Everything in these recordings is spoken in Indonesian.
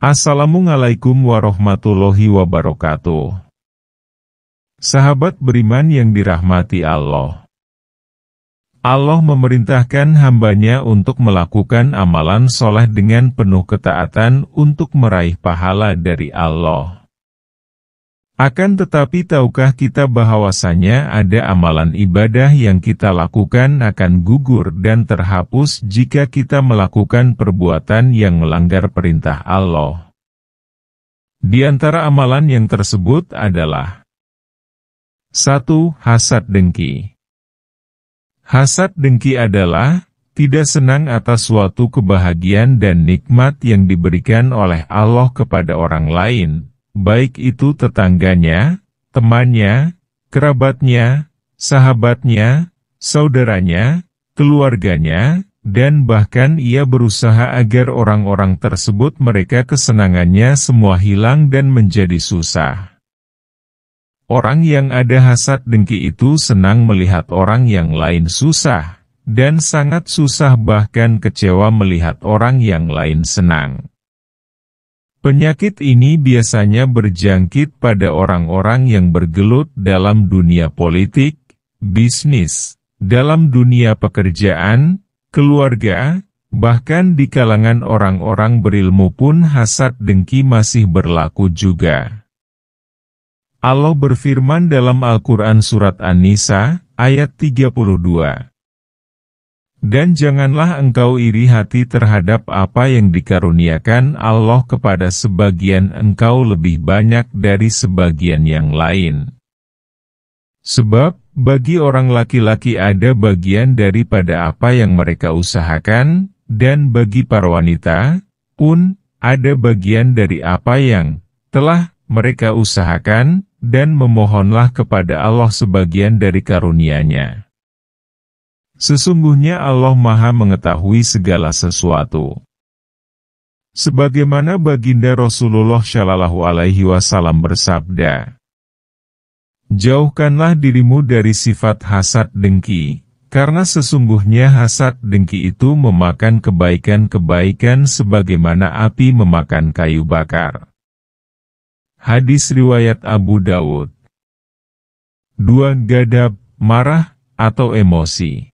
Assalamualaikum warahmatullahi wabarakatuh. Sahabat beriman yang dirahmati Allah. Allah memerintahkan hambanya untuk melakukan amalan soleh dengan penuh ketaatan untuk meraih pahala dari Allah. Akan tetapi tahukah kita bahwasanya ada amalan ibadah yang kita lakukan akan gugur dan terhapus jika kita melakukan perbuatan yang melanggar perintah Allah. Di antara amalan yang tersebut adalah 1. Hasad dengki. Hasad dengki adalah tidak senang atas suatu kebahagiaan dan nikmat yang diberikan oleh Allah kepada orang lain, baik itu tetangganya, temannya, kerabatnya, sahabatnya, saudaranya, keluarganya, dan bahkan ia berusaha agar orang-orang tersebut mereka kesenangannya semua hilang dan menjadi susah. Orang yang ada hasad dengki itu senang melihat orang yang lain susah, dan sangat susah bahkan kecewa melihat orang yang lain senang. Penyakit ini biasanya berjangkit pada orang-orang yang bergelut dalam dunia politik, bisnis, dalam dunia pekerjaan, keluarga, bahkan di kalangan orang-orang berilmu pun hasad dengki masih berlaku juga. Allah berfirman dalam Al-Quran Surat An-Nisa, ayat 32. Dan janganlah engkau iri hati terhadap apa yang dikaruniakan Allah kepada sebagian engkau lebih banyak dari sebagian yang lain. Sebab, bagi orang laki-laki ada bagian daripada apa yang mereka usahakan, dan bagi para wanita pun ada bagian dari apa yang telah mereka usahakan, dan memohonlah kepada Allah sebagian dari karunia-Nya. Sesungguhnya Allah Maha mengetahui segala sesuatu. Sebagaimana baginda Rasulullah Shallallahu Alaihi Wasallam bersabda, jauhkanlah dirimu dari sifat hasad dengki, karena sesungguhnya hasad dengki itu memakan kebaikan-kebaikan sebagaimana api memakan kayu bakar. Hadis riwayat Abu Dawud. 2. Ghadab, marah, atau emosi.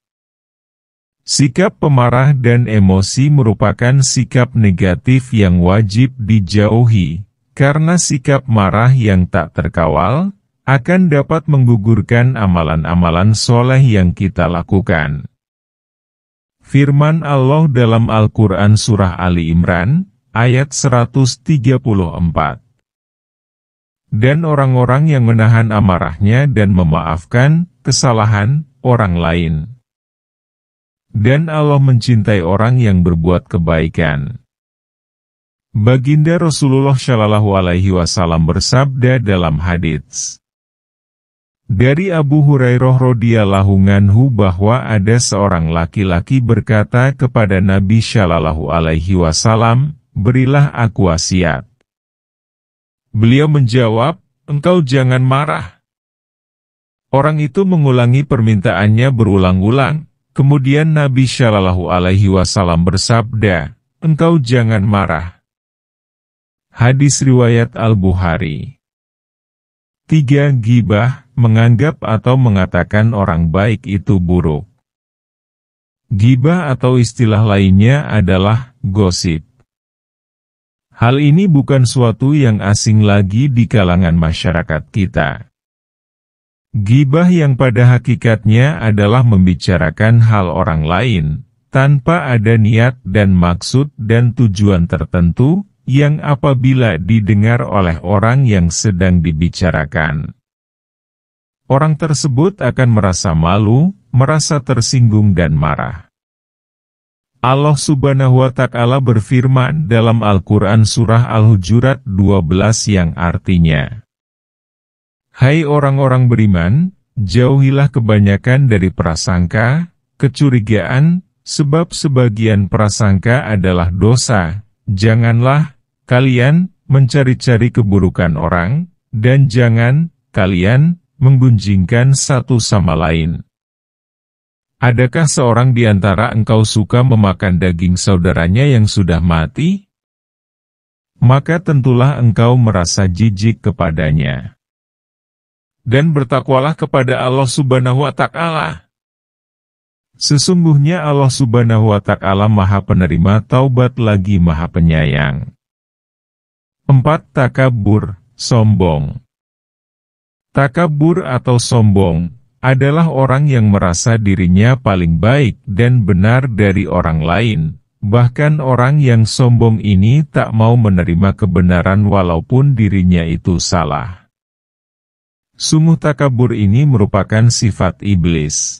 Sikap pemarah dan emosi merupakan sikap negatif yang wajib dijauhi, karena sikap marah yang tak terkawal, akan dapat menggugurkan amalan-amalan soleh yang kita lakukan. Firman Allah dalam Al-Quran Surah Ali Imran, ayat 134. Dan orang-orang yang menahan amarahnya dan memaafkan kesalahan orang lain. Dan Allah mencintai orang yang berbuat kebaikan. Baginda Rasulullah Shallallahu Alaihi Wasallam bersabda dalam hadits dari Abu Hurairah radhiyallahu anhu bahwa ada seorang laki-laki berkata kepada Nabi Shallallahu Alaihi Wasallam, berilah aku wasiat. Beliau menjawab, engkau jangan marah. Orang itu mengulangi permintaannya berulang-ulang, kemudian Nabi Shallallahu Alaihi Wasallam bersabda, engkau jangan marah. Hadis riwayat Al-Bukhari. 3. Ghibah, menganggap atau mengatakan orang baik itu buruk. Ghibah atau istilah lainnya adalah gosip. Hal ini bukan suatu yang asing lagi di kalangan masyarakat kita. Ghibah yang pada hakikatnya adalah membicarakan hal orang lain, tanpa ada niat dan maksud dan tujuan tertentu, yang apabila didengar oleh orang yang sedang dibicarakan, orang tersebut akan merasa malu, merasa tersinggung dan marah. Allah Subhanahu wa Ta'ala berfirman dalam Al-Quran Surah Al-Hujurat 12 yang artinya, hai orang-orang beriman, jauhilah kebanyakan dari prasangka, kecurigaan, sebab sebagian prasangka adalah dosa. Janganlah kalian mencari-cari keburukan orang, dan jangan kalian menggunjingkan satu sama lain. Adakah seorang di antara engkau suka memakan daging saudaranya yang sudah mati? maka tentulah engkau merasa jijik kepadanya. Dan bertakwalah kepada Allah Subhanahu wa Ta'ala. Sesungguhnya Allah Subhanahu wa Ta'ala Maha Penerima Taubat lagi Maha Penyayang. 4. Takabur, sombong. Takabur atau sombong adalah orang yang merasa dirinya paling baik dan benar dari orang lain. Bahkan orang yang sombong ini tak mau menerima kebenaran walaupun dirinya itu salah. Sungguh takabur ini merupakan sifat iblis.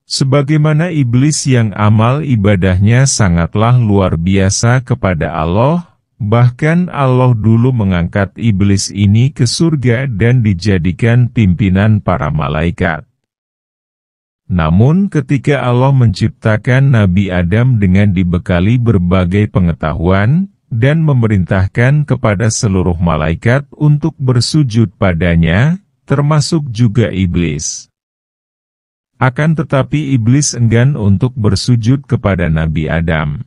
Sebagaimana iblis yang amal ibadahnya sangatlah luar biasa kepada Allah, bahkan Allah dulu mengangkat iblis ini ke surga dan dijadikan pimpinan para malaikat. Namun ketika Allah menciptakan Nabi Adam dengan dibekali berbagai pengetahuan, dan memerintahkan kepada seluruh malaikat untuk bersujud padanya, termasuk juga iblis. Akan tetapi iblis enggan untuk bersujud kepada Nabi Adam.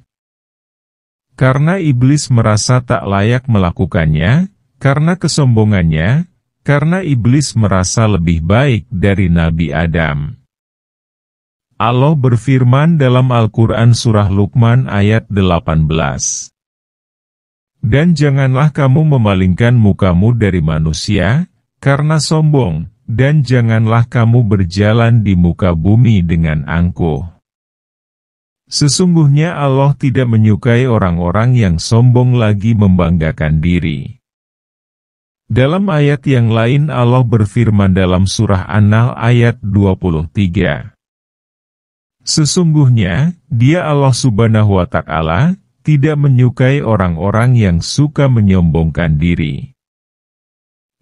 Karena iblis merasa tak layak melakukannya, karena kesombongannya, karena iblis merasa lebih baik dari Nabi Adam. Allah berfirman dalam Al-Quran Surah Luqman ayat 18. Dan janganlah kamu memalingkan mukamu dari manusia, karena sombong, dan janganlah kamu berjalan di muka bumi dengan angkuh. Sesungguhnya Allah tidak menyukai orang-orang yang sombong lagi membanggakan diri. Dalam ayat yang lain Allah berfirman dalam surah An-Nahl ayat 23. Sesungguhnya, Dia Allah Subhanahu wa Ta'ala tidak menyukai orang-orang yang suka menyombongkan diri.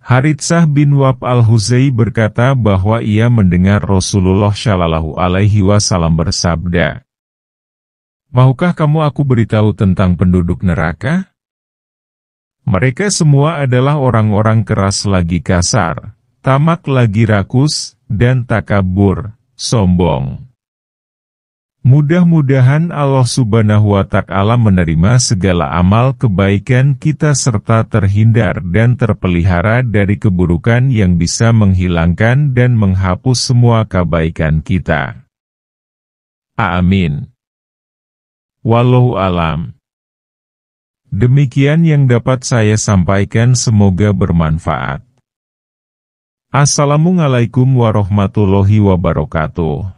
Haritsah bin Wahb al-Huzai berkata bahwa ia mendengar Rasulullah Shallallahu Alaihi Wasallam bersabda, "Maukah kamu aku beritahu tentang penduduk neraka? Mereka semua adalah orang-orang keras lagi kasar, tamak lagi rakus, dan takabur, sombong." Mudah-mudahan Allah Subhanahu wa Ta'ala menerima segala amal kebaikan kita serta terhindar dan terpelihara dari keburukan yang bisa menghilangkan dan menghapus semua kebaikan kita. Amin. Wallahu alam. Demikian yang dapat saya sampaikan, semoga bermanfaat. Assalamualaikum warahmatullahi wabarakatuh.